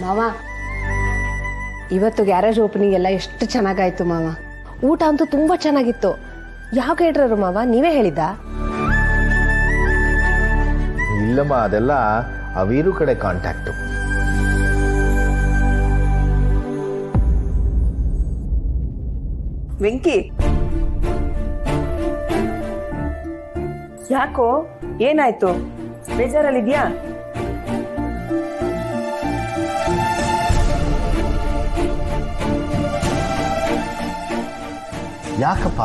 ಮಾವ, ಇವತ್ತು garage opening ಎಲ್ಲ ಎಷ್ಟು ಚೆನ್ನಾಗಾಯ್ತು ಮಾವ. ಊಟ ಅಂತೂ ತುಂಬಾ ಚೆನ್ನಾಗಿತ್ತು. ಯಾವ ಕೇಟ್ರರು ಮಾವ, ನೀವೇ ಹೇಳಿದ್ದ? ಇಲ್ಲಮ್ಮ, ಅದೆಲ್ಲ ಆ ವೀರು ಕಡೆ ಕಾಂಟ್ಯಾಕ್ಟು. ವೆಂಕಿ, ಯಾಕೋ ಏನಾಯ್ತು? ಬೇಜಾರಲ್ಲಿದ್ಯಾ? ಯಾಕಪ್ಪ?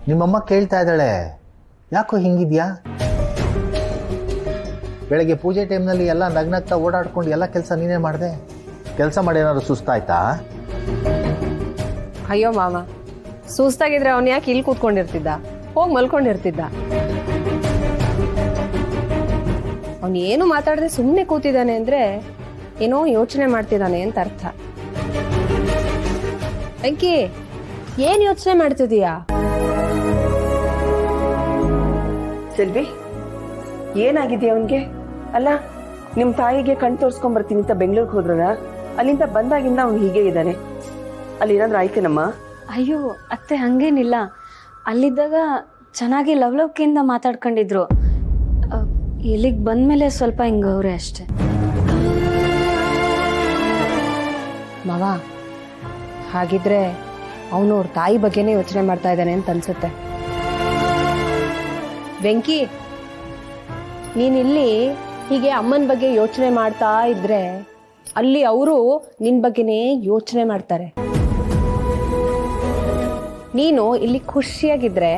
ನಿಮ್ಮಮ್ಮ ಕೇಳ್ತಾ ಇದ್ದಾಳೆ, ಯಾಕೋ ಹಿಂಗಿದ್ಯಾ? ಬೆಳಗ್ಗೆ ಪೂಜೆ ಟೈಮ್ನಲ್ಲಿ ಎಲ್ಲ ನಗ್ನಗ್ತಾ ಓಡಾಡ್ಕೊಂಡು ಎಲ್ಲ ಕೆಲಸ ನೀನೇ ಮಾಡಿದೆ. ಕೆಲಸ ಮಾಡಿ ಏನಾದ್ರು ಸುಸ್ತಾಯ್ತಾ? ಅಯ್ಯೋ ಮಾವ, ಸುಸ್ತಾಗಿದ್ರೆ ಅವನು ಯಾಕೆ ಇಲ್ಲಿ ಕೂತ್ಕೊಂಡಿರ್ತಿದ್ದ? ಹೋಗಿ ಮಲ್ಕೊಂಡಿರ್ತಿದ್ದ. ಅವನು ಏನು ಮಾತಾಡದೆ ಸುಮ್ಮನೆ ಕೂತಿದ್ದಾನೆ ಅಂದ್ರೆ ಏನೋ ಯೋಚನೆ ಮಾಡ್ತಿದ್ದಾನೆ ಅಂತ ಅರ್ಥ. ವೆಂಕಿ, ಏನ್ ಯೋಚನೆ ಮಾಡ್ತಿದೀಯಾ? ಸೆಲ್ವಿ, ಏನಾಗಿದೆಯಾ ಅವನ್ಗೆ? ಅಲ್ಲ, ನಿಮ್ ತಾಯಿಗೆ ಕಣ್ ತೋರ್ಸ್ಕೊಂಡ್ ಬರ್ತೀನಿ ಅಂತ ಬೆಂಗಳೂರಿಗೆ ಹೋದ್ರ, ಅಲ್ಲಿಂದ ಬಂದಾಗಿಂದ ಅವ್ನು ಹೀಗೆ ಇದ್ದಾನೆ. ಅಲ್ಲಿ ಏನಾದ್ರು ಆಯ್ತೇನಮ್ಮ? ಅಯ್ಯೋ ಅತ್ತೆ, ಹಂಗೇನಿಲ್ಲ. ಅಲ್ಲಿದ್ದಾಗ ಚೆನ್ನಾಗಿ ಲವಲವಿಕೆಯಿಂದ ಮಾತಾಡ್ಕೊಂಡಿದ್ರು. ಇಲ್ಲಿಗೆ ಬಂದ್ಮೇಲೆ ಸ್ವಲ್ಪ ಹಿಂಗವ್ರೆ ಅಷ್ಟೆ. ಮಾವ, ಹಾಗಿದ್ರೆ ಅವನು ಅವ್ರ ತಾಯಿ ಬಗ್ಗೆನೇ ಯೋಚನೆ ಮಾಡ್ತಾ ಇದ್ದಾನೆ ಅಂತ ಅನ್ಸುತ್ತೆ. ವೆಂಕಿ, ನೀನಿಲ್ಲಿ ಹೀಗೆ ಅಮ್ಮನ ಬಗ್ಗೆ ಯೋಚನೆ ಮಾಡ್ತಾ ಇದ್ರೆ ಅಲ್ಲಿ ಅವರು ನಿನ್ ಬಗ್ಗೆನೇ ಯೋಚನೆ ಮಾಡ್ತಾರೆ. ನೀನು ಇಲ್ಲಿ ಖುಷಿಯಾಗಿದ್ರೆ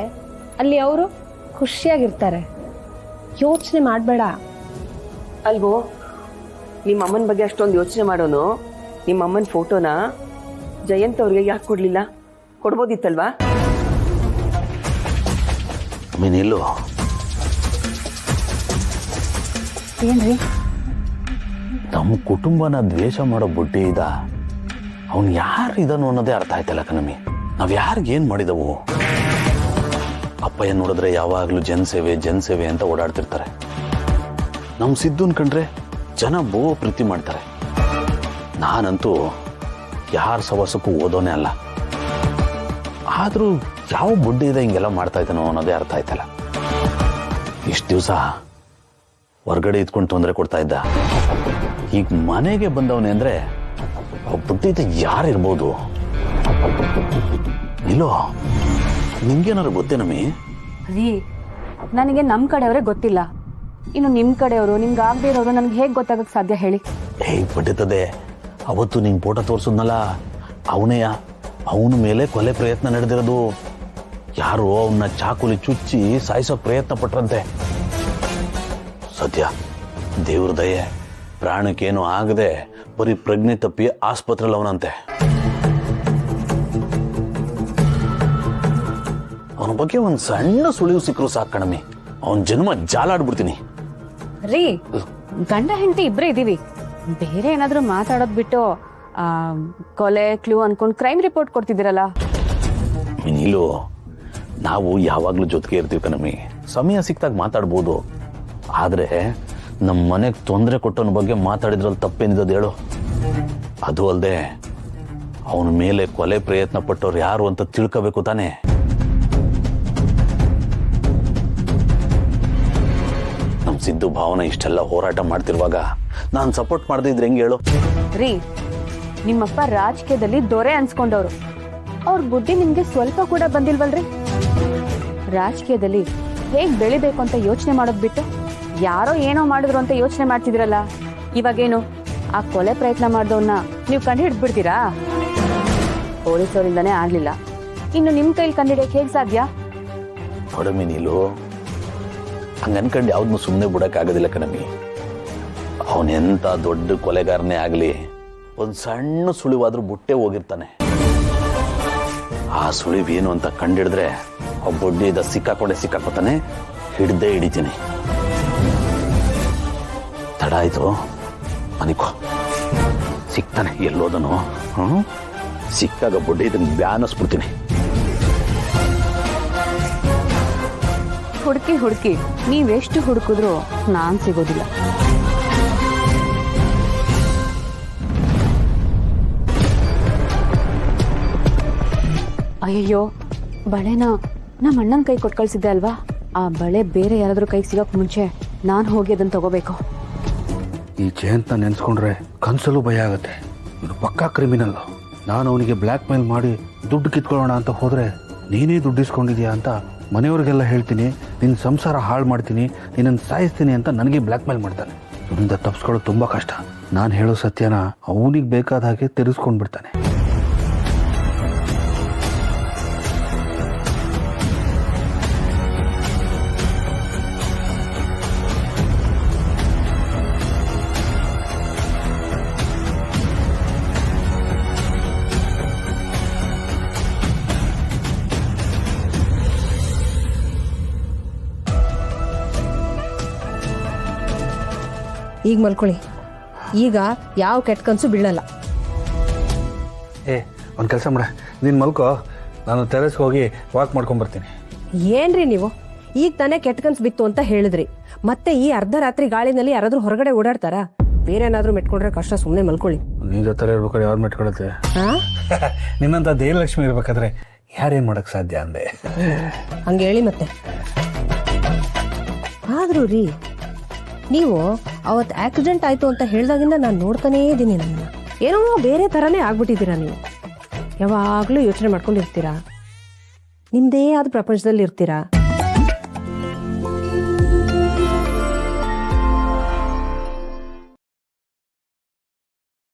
ಅಲ್ಲಿ ಅವರು ಖುಷಿಯಾಗಿರ್ತಾರೆ. ಯೋಚನೆ ಮಾಡಬೇಡ. ಅಲ್ವೋ, ನಿಮ್ಮ ಅಮ್ಮನ ಬಗ್ಗೆ ಅಷ್ಟೊಂದು ಯೋಚನೆ ಮಾಡೋನು ನಿಮ್ಮ ಅಮ್ಮನ ಫೋಟೋನ ಜಯಂತ್ ಅವ್ರಿಗೆ ಯಾಕೆ ಕೊಡ್ಲಿಲ್ಲ? ಕೊಡ್ಬೋದಿತ್ತಲ್ವಾ? ಮೀನಿಲ್ಲು ಏನ್ರಿ? ನಮ್ಮ ಕುಟುಂಬನ ದ್ವೇಷ ಮಾಡೋ ಬುಡ್ಡಿ ಇದ್ದ. ಅವನು ಯಾರು ಇದನ್ನು ಅನ್ನೋದೇ ಅರ್ಥ ಆಯ್ತಲ್ಲ ಕಣಮಿ. ನಾವ್ ಯಾರಿಗೇನ್ ಮಾಡಿದವು? ಅಪ್ಪಯ್ಯ ನೋಡಿದ್ರೆ ಯಾವಾಗ್ಲೂ ಜನಸೇವೆ ಅಂತ ಓಡಾಡ್ತಿರ್ತಾರೆ. ನಮ್ ಸಿದ್ದುನ್ ಕಂಡ್ರೆ ಜನ ಪ್ರೀತಿ ಮಾಡ್ತಾರೆ. ನಾನಂತೂ ಯಾರ ಸವಸಕ್ಕೂ ಓದೋನೇ ಅಲ್ಲ. ಆದ್ರೂ ಯಾವ ಬುಡ್ಡಿ ಇದೆ ಹಿಂಗೆಲ್ಲ ಮಾಡ್ತಾ ಇದ್ದಾನೋ ಅನ್ನೋದೇ ಅರ್ಥ ಆಯ್ತಲ್ಲ. ಇಷ್ಟು ದಿವಸ ಹೊರ್ಗಡೆ ಇದ್ಕೊಂಡು ತೊಂದರೆ ಕೊಡ್ತಾ ಇದ್ದ. ಈಗ ಮನೆಗೆ ಬಂದವನೇ ಅಂದ್ರೆ ಬುಡ್ಡಿ ಯಾರಿರ್ಬೋದು? ಇಲ್ಲೋ, ನಿಮ್ಗೇನಾದ್ರು ಗೊತ್ತೇನಮ್ಮಿ? ರೀ, ನನಗೆ ನಮ್ಮ ಕಡೆಯವರೇ ಗೊತ್ತಿಲ್ಲ. ಇನ್ನು ನಿಮ್ಮ ಕಡೆಯವರು, ನಿಮ್ಗೆ ಆಗದೆ ಇರೋರು ನನಗೆ ಹೇಗೆ ಗೊತ್ತಾಗಕ್ಕೆ ಸಾಧ್ಯ ಹೇಳಿ? ಪಟ್ಟಿತದೆ. ಅವತ್ತು ನಿಂಗೆ ಫೋಟೋ ತೋರಿಸಿದ್ನಲ್ಲ, ಅವನೇಯ. ಅವನ ಮೇಲೆ ಕೊಲೆ ಪ್ರಯತ್ನ ನಡೆದಿರೋದು. ಯಾರು ಅವನ್ನ ಚಾಕುಲಿ ಚುಚ್ಚಿ ಸಾಯಿಸೋ ಪ್ರಯತ್ನ ಪಟ್ರಂತೆ. ಸದ್ಯ ದೇವ್ರ ದಯೆ, ಪ್ರಾಣಕ್ಕೇನು ಆಗದೆ ಬರೀ ಪ್ರಜ್ಞೆ ತಪ್ಪಿ ಆಸ್ಪತ್ರೆಯಲ್ಲಿ ಅವನಂತೆ. ಅವನ ಬಗ್ಗೆ ಒಂದು ಸಣ್ಣ ಸುಳಿವು ಸಿಕ್ಕರು ಸಾಕಣಮಿ, ಅವನ ಜನ್ಮ ಜಾಲಾಡ್ಬಿಡ್ತೀನಿ. ರೀ, ಗಂಡ ಹೆಂಡತಿ ಇಬ್ಬರೇ ಇದ್ದೀವಿ. ಬೇರೆ ಏನಾದರೂ ಮಾತಾಡೋದು ಬಿಟ್ಟು ಕೊಲೆ ಕ್ಲೂ ಅನ್ಕೊಂಡು ಕ್ರೈಮ್ ರಿಪೋರ್ಟ್ ಕೊಡ್ತಿದ್ದೀರಲ್ಲ. ನೀಲು, ನಾವು ಯಾವಾಗಲೂ ಜೊತೆಗೆ ಇರ್ತೀವಿ ಕಣಮಿ. ಸಮಯ ಸಿಕ್ತಾಗ ಮಾತಾಡ್ಬೋದು. ಆದರೆ ನಮ್ಮ ಮನೆಗೆ ತೊಂದರೆ ಕೊಟ್ಟವನ ಬಗ್ಗೆ ಮಾತಾಡಿದ್ರಲ್ಲಿ ತಪ್ಪೇನಿದೆ ಹೇಳು? ಅದು ಅಲ್ಲದೆ ಅವನ ಮೇಲೆ ಕೊಲೆ ಪ್ರಯತ್ನ ಪಟ್ಟವ್ರು ಯಾರು ಅಂತ ತಿಳ್ಕೋಬೇಕು ತಾನೆ. ನಮ್ಮ ಸಿದ್ದು ಭಾವನ ಇಷ್ಟೆಲ್ಲ ಹೋರಾಟ ಮಾಡ್ತಿರುವಾಗ ನಾನು ಸಪೋರ್ಟ್ ಮಾಡದೇ ಇದ್ರೆ ಹೆಂಗೆ ಹೇಳು? ರೀ, ನಿಮ್ಮಪ್ಪ ರಾಜಕೀಯದಲ್ಲಿ ದೊರೆ ಅನ್ಸ್ಕೊಂಡವ್ರು. ಅವ್ರ ಬುದ್ಧಿ ನಿಮ್ಗೆ ಸ್ವಲ್ಪ ಕೂಡ ಬಂದಿಲ್ವಲ್ರಿ? ರಾಜಕೀಯದಲ್ಲಿ ಹೇಗ್ ಬೆಳಿಬೇಕು ಅಂತ ಯೋಚನೆ ಮಾಡೋದ್ ಬಿಟ್ಟು ಯಾರೋ ಏನೋ ಮಾಡಿದ್ರು ಅಂತ ಯೋಚನೆ ಮಾಡ್ತಿದ್ರಲ್ಲ. ಇವಾಗೇನು, ಆ ಕೊಲೆ ಪ್ರಯತ್ನ ಮಾಡ್ದವನ್ನ ನೀವು ಕಂಡು ಹಿಡ್ಬಿಡ್ತೀರಾ? ಪೊಲೀಸವರಿಂದಾನೇ ಆಗ್ಲಿಲ್ಲ, ಇನ್ನು ನಿಮ್ ಕೈಲಿ ಕಂಡಿಡಿಯಕ್ಕೆ ಹೇಗ್ ಸಾಧ್ಯ? ನೋಡಮ್ಮಿ ನೀಲು, ಹಂಗನ್ಕಂಡು ಯಾವ್ದನ್ನು ಸುಮ್ಮನೆ ಬಿಡಕ್ಕಾಗೋದಿಲ್ಲ ಕಣಮ್ಮಿ. ಅವನೆಂತ ದೊಡ್ಡ ಕೊಲೆಗಾರನೇ ಆಗ್ಲಿ, ಒಂದು ಸಣ್ಣ ಸುಳಿವಾದ್ರೂ ಬುಟ್ಟೆ ಹೋಗಿರ್ತಾನೆ. ಆ ಸುಳಿವೇನು ಅಂತ ಕಂಡಿಡಿದ್ರೆ ಆ ಬೊಡ್ಡಿದ ಸಿಕ್ಕಾಕೋತಾನೆ. ಹಿಡ್ದೇ ಹಿಡಿತೀನಿ. ತಡ ಆಯ್ತು, ಮನಿಕೋ. ಸಿಕ್ತಾನೆ, ಎಲ್ಲೋದನು. ಸಿಕ್ಕಾಗ ಬೊಡ್ಡಿ ಇದನ್ನ ಬ್ಯಾನಿಸ್ಬಿಡ್ತೀನಿ. ಹುಡುಕಿ ನೀವೆಷ್ಟು ಹುಡುಕಿದ್ರು ನಾನ್ ಸಿಗೋದಿಲ್ಲ. ಅಯ್ಯಯ್ಯೋ ಬಳೆನ ನಮ್ಮ ಅಣ್ಣನ ಕೈ ಕೊಟ್ಟು ಕಳ್ಸಿದ್ದೆ ಅಲ್ವಾ, ಆ ಬಳೆ ಬೇರೆ ಯಾರಾದ್ರೂ ಕೈಗೆ ಸಿಗೋಕ್ ಮುಂಚೆ ನಾನು ಹೋಗಿ ಅದನ್ನ ತಗೋಬೇಕು. ಈ ಜಯಂತ್ನ ನೆನೆಸ್ಕೊಂಡ್ರೆ ಕನ್ಸಲ್ಲೂ ಭಯ ಆಗುತ್ತೆ. ಇವನು ಪಕ್ಕಾ ಕ್ರಿಮಿನಲ್. ನಾನು ಅವನಿಗೆ ಬ್ಲ್ಯಾಕ್ ಮೇಲ್ ಮಾಡಿ ದುಡ್ಡು ಕಿತ್ಕೊಳ್ಳೋಣ ಅಂತ ಹೋದರೆ ನೀನೇ ದುಡ್ಡು ಇಸ್ಕೊಂಡಿದ್ಯಾ ಅಂತ ಮನೆಯವ್ರಿಗೆಲ್ಲ ಹೇಳ್ತೀನಿ, ನಿನ್ನ ಸಂಸಾರ ಹಾಳು ಮಾಡ್ತೀನಿ, ನಿನ್ನನ್ನು ಸಾಯಿಸ್ತೀನಿ ಅಂತ ನನಗೆ ಬ್ಲ್ಯಾಕ್ ಮೇಲ್ ಮಾಡ್ತಾನೆ. ಇವನಿಂದ ತಪ್ಪಿಸ್ಕೊಳ್ಳೋದು ತುಂಬ ಕಷ್ಟ. ನಾನು ಹೇಳೋ ಸತ್ಯನ ಅವನಿಗೆ ಬೇಕಾದ ಹಾಗೆ ತಿರ್ಸ್ಕೊಂಡು ಬಿಡ್ತಾನೆ. ಈಗ ಮಲ್ಕೊಳ್ಳಿ. ಈಗ ಯಾವ ಕೆಟ್ಟ ಕನಸು ಬೀಳಲ್ಲ. ಒಂದು ಕೆಲಸ ಮಾಡ, ನೀನು ಮಲ್ಕೋ, ನಾನು ಟೆರೆಸ್ಗೆ ಹೋಗಿ ವಾಕ್ ಮಾಡ್ಕೊಂಬರ್ತೀನಿ. ಏನ್ರಿ ನೀವು ಈಗ ತಾನೇ ಕೆಟ್ಟ ಕನಸು ಬಿತ್ತು ಅಂತ ಹೇಳಿದ್ರಿ, ಮತ್ತೆ ಈ ಅರ್ಧ ರಾತ್ರಿ ಗಾಳಿನಲ್ಲಿ ಯಾರಾದ್ರೂ ಹೊರಗಡೆ ಓಡಾಡ್ತಾರಾ? ಬೇರೆ ಏನಾದ್ರೂ ಮೆಟ್ಕೊಂಡ್ರೆ ಕಷ್ಟ, ಸುಮ್ಮನೆ ಮಲ್ಕೊಳ್ಳಿ. ನೀನು ಜೊತೆ ಇರ್ಬೇಕಾದ್ರೆ ಯಾರು ಮೆಟ್ಕೊಳತ್ತೆ? ಹಾ ನಿನ್ನಂತ ದೇವಲಕ್ಷ್ಮಿ ಇರ್ಬೇಕಾದ್ರೆ ಯಾರೇನು ಮಾಡೋಕ್ಕೆ ಸಾಧ್ಯ ಅಂದೆ. ಹಂಗೆ ಹೇಳಿ ಮತ್ತೆ. ಆದ್ರೂ ರೀ, ನೀವು ಅವತ್ತು ಆಕ್ಸಿಡೆಂಟ್ ಆಯ್ತು ಅಂತ ಹೇಳ್ದಾಗಿಂದ ನಾನು ನೋಡ್ತಾನೇ ಇದ್ದೀನಿ. ನಮ್ಮನ್ನ ಏನೋ ಬೇರೆ ಥರನೇ ಆಗ್ಬಿಟ್ಟಿದ್ದೀರಾ ನೀವು. ಯಾವಾಗಲೂ ಯೋಚನೆ ಮಾಡ್ಕೊಂಡಿರ್ತೀರಾ, ನಿಮ್ಮದೇ ಆದ ಪ್ರಪಂಚದಲ್ಲಿ ಇರ್ತೀರಾ.